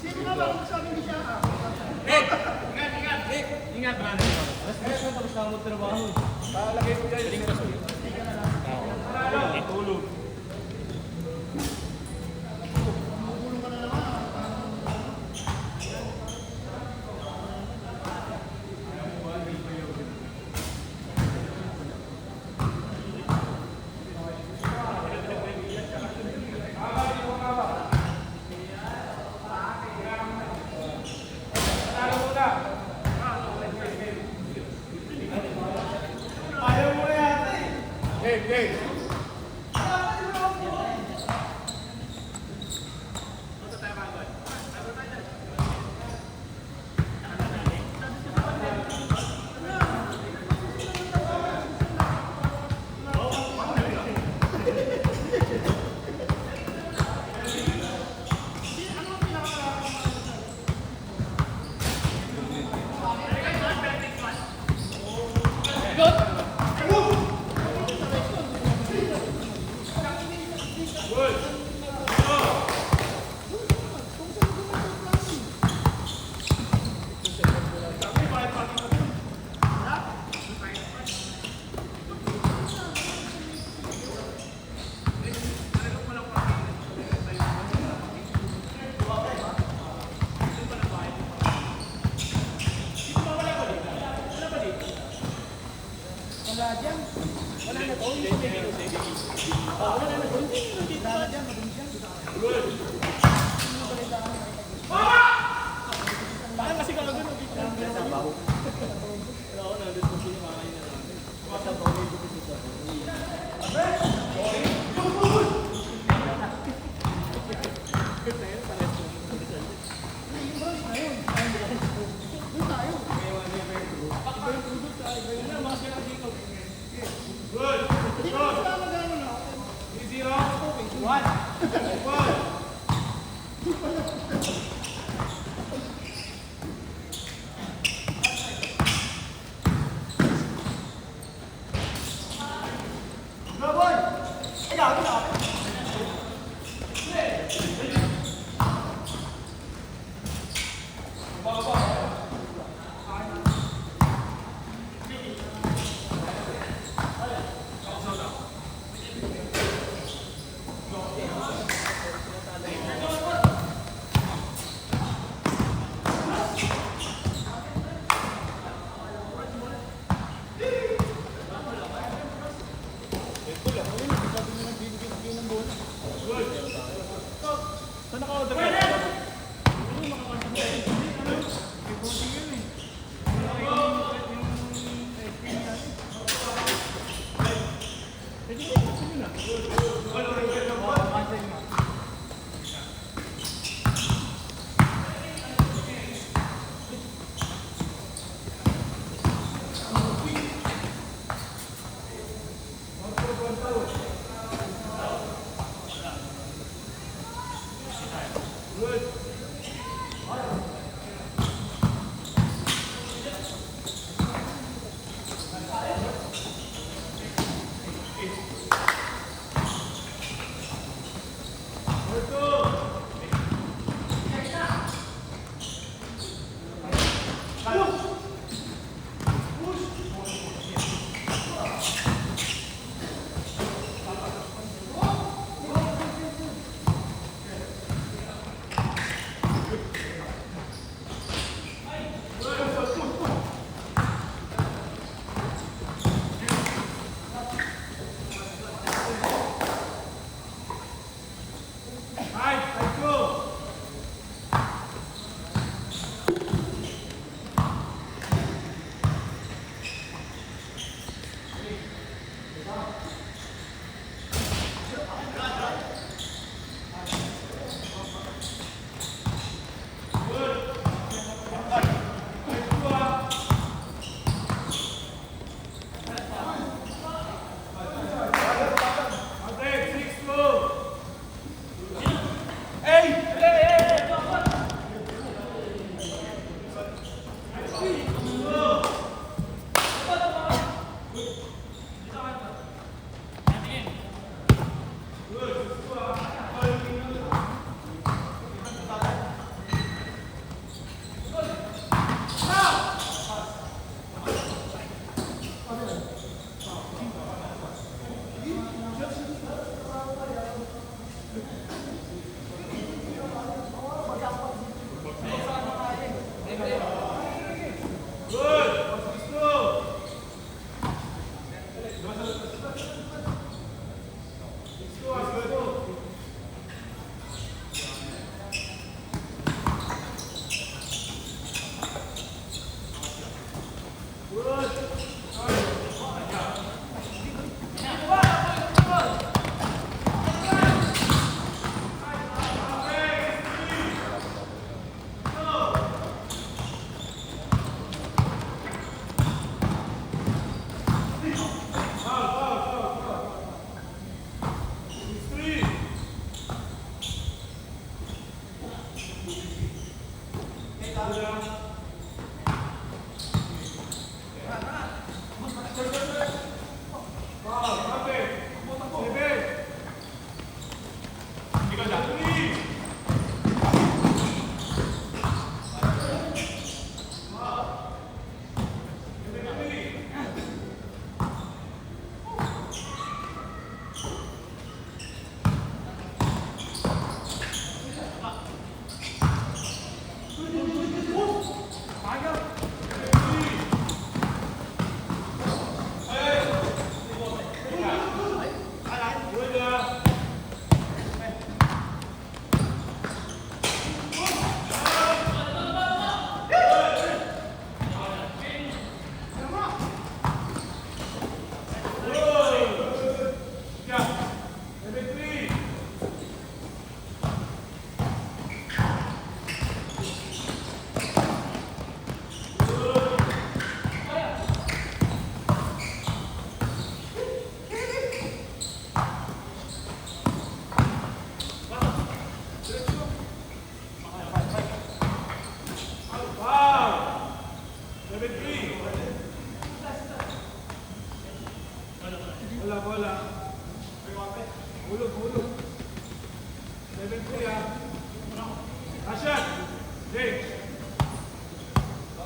Sino nga ba kung sabi niya? Ingat man. Mas tapos na mo trabaho. Palagay ko guys. Tulog. Game. Wala dyan. Wala na to. Wala na to. Wala na dyan. Madun dyan. Bakit kasi ka doon? Wala ako na. Doon ko sinimakain na namin. Basta ba ulit ko dito?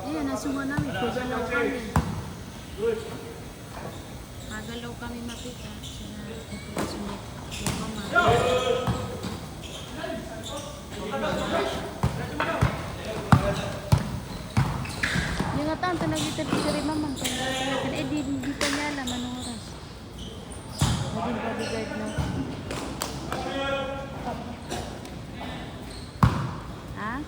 Ayan, nasuma namin. Pagalaw kami. Pagalaw kami makita. Sila sumit. Yung mama. Yung nga taon, tanagita dito rin mamang. Kan di pa niya alam anong oras. Naging bodyguard na. Ha?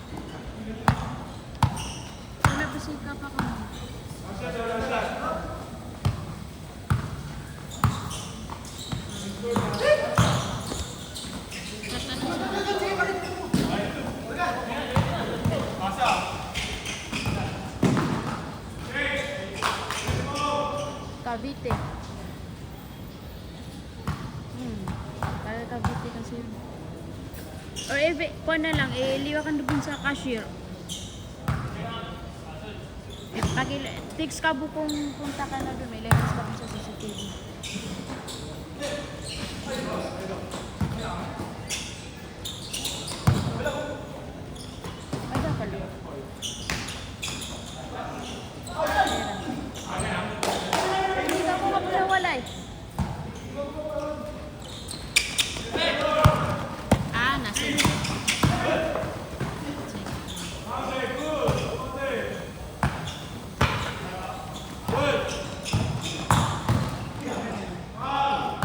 Wala pa siya pa ko. Cavite. Kaya Cavite kasi. Or kuha na lang, liwakan doon sa cashier. Text ka kung punta ka na doon, may levels ka sa CCTV. Ay, da pala. Hindi ka mo kapulawalay. Nasa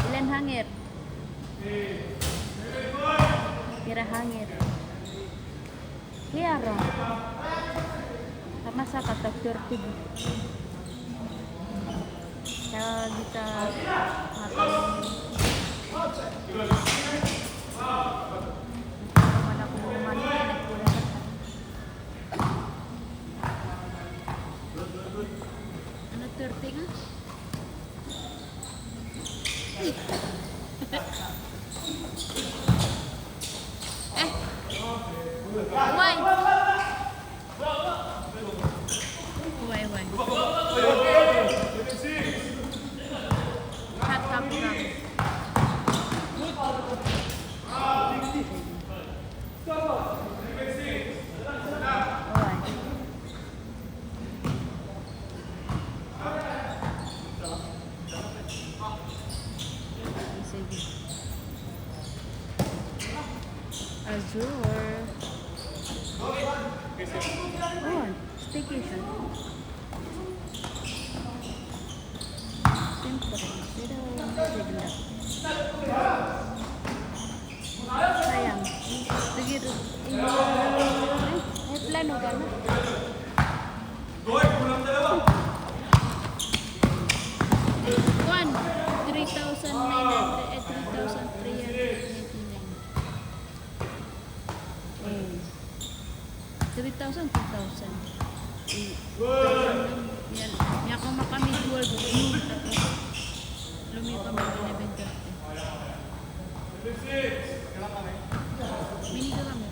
ilan hangir? Pira hangir. Kaya ron. Sama sa katak 30. Kaya kita matang ano 30 nga? Why? Cut up. Azure. Oh, staycation. Siyempre, pero bigla. Sayang. Sige, may plano ka na. One, 3,900, 3,000, 2,000. Yan. Yan kung makami dual boom. Tapos, lumiw kami 11:30. Mini ka kami.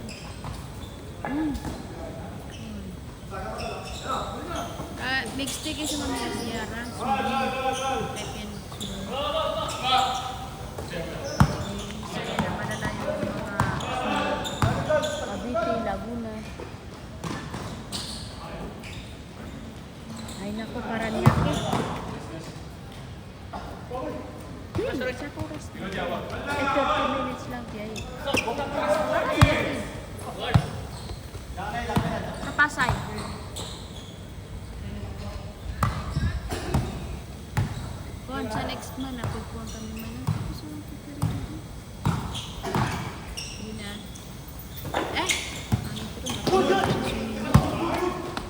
Nag-stick siya mga siyara. Pepen. Saya na malala yung mga Cavite, Laguna. Ay naku, Paranaque. Sa oras. 30 minutes lang biyahe. Sa Pasay. Kung sa next month, napupuan kami man. Gusto lang kita rin. Yun na. Ang ito.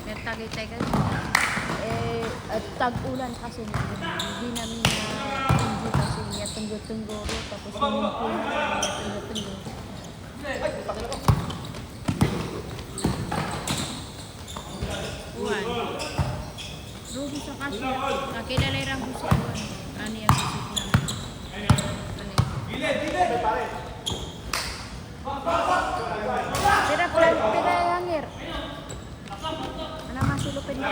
Kaya tagay-tay ka. At tag-ulan kasi hindi namin hindi kasi niya tunggo-tunggo tapos swimming pool niya tunggo-tunggo. Uwan. Rugi sa kasya. Nakilala yung ko sa uwan. Ano yung bisip na. Pira hangir. Ano masulupin mo?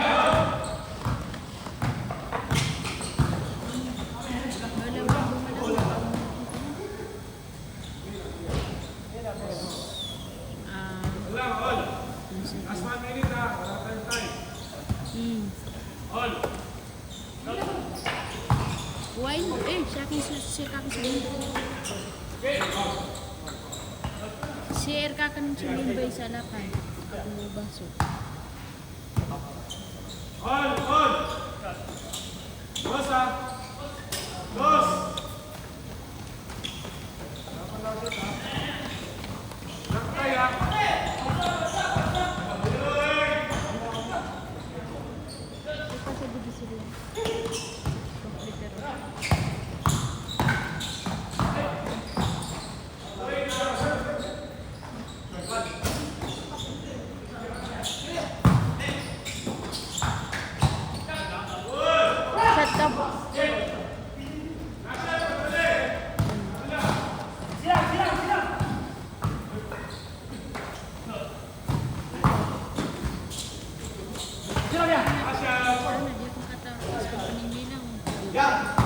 Wine, siya akin share ka kan sumimbay sa lapan. Ako baso. Yeah.